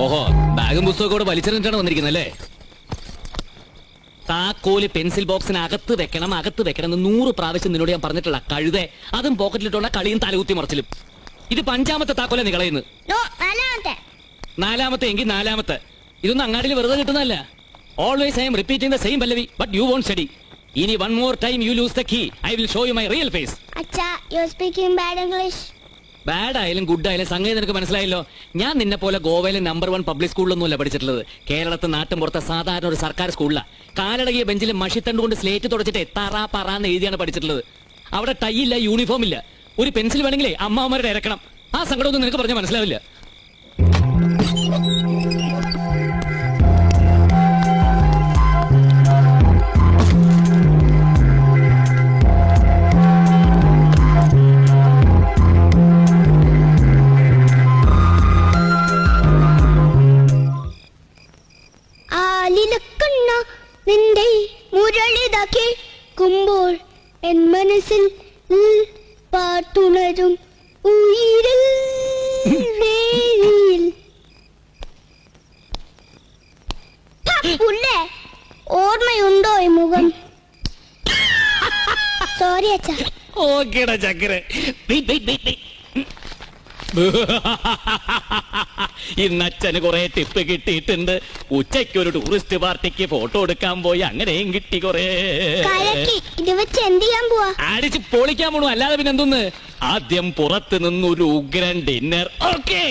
ഓഹോ, ബാഗും പുസ്തകവും കൂടെ വലിച്ചെറിഞ്ഞിട്ടാണ് വന്നിരിക്കുന്നല്ലേ? താക്കോല് പെൻസിൽ ബോക്സിന് അകത്ത് വെക്കണം എന്ന് 100 പ്രാവശ്യം നിന്നോട് ഞാൻ പറഞ്ഞിട്ടുള്ള കഴുതേ. അതും പോക്കറ്റിലിട്ടുള്ള കളിയും തലകുത്തി മറിച്ചിലും. ഇത് 5ാമത്തെ താക്കോല നീ കളയുന്നു. 4ാമത്തെ എങ്കിൽ 4ാമത്തെ. ഇതൊന്നും അങ്ങാടിയിൽ വെറുതെ കിട്ടുന്നതല്ല. Always I am repeating the same pallavi, but you won't study. ഇനി 1 more time you lose the key, I will show you my real face. അച്ഛാ, you are speaking bad English. Bad ആയാലും ഗുഡ് ആയാലും സംഗതി നിനക്ക് മനസ്സിലായല്ലോ. ഞാൻ നിന്നെ പോലെ ഗോവയിലെ നമ്പർ 1 പബ്ലിക് സ്കൂളിലൊന്നുമല്ല പഠിച്ചിട്ടുള്ളത്. കേരളത്തിൽ നാട്ടും പുറത്തെ സാധാരണ ഒരു സർക്കാർ സ്കൂളിലാണ്. കാലടകിയ ബെഞ്ചിൽ മഷിത്തണ്ട് കൊണ്ട് സ്ലേറ്റ് തുടച്ചിട്ട് തറ പറന്ന് എഴുതിയാണ് പഠിച്ചിട്ടുള്ളത്. അവിടെ ടൈ ഇല്ല, യൂണിഫോം ഇല്ല. ഒരു പെൻസിൽ വേണമെങ്കിലേ അമ്മാവന്മാരുടെ ഇറക്കണം. ആ സങ്കടമൊന്നും നിനക്ക് പറഞ്ഞാൽ മനസ്സിലാവില്ല. നിന്റെ മുരളിത കേൾക്കുമ്പോൾ എൻ മനസ്സിൽ പാട്ടുണരും ഉയിരിൽ ഓർമ്മയുണ്ടോ ഈ മുഖം? സോറി അച്ഛാ. ഓക്കേടാ ചക്കരെ. ഇന്ന് അച്ഛന് കുറെ ടിപ്പ് കിട്ടിയിട്ടുണ്ട്. ഉച്ചയ്ക്ക് ഒരു ടൂറിസ്റ്റ് പാർട്ടിക്ക് ഫോട്ടോ എടുക്കാൻ പോയി, അങ്ങനെയും കിട്ടി കുറെ. ഇത് വെച്ച് എന്ത് ചെയ്യാൻ പോവാ? അടിച്ച് പൊളിക്കാൻ പോണു, അല്ലാതെ പിന്നെ എന്തോന്ന്. ആദ്യം പുറത്ത് നിന്നൊരു ഉഗ്രൻ ഡിന്നർ. ഓക്കേ.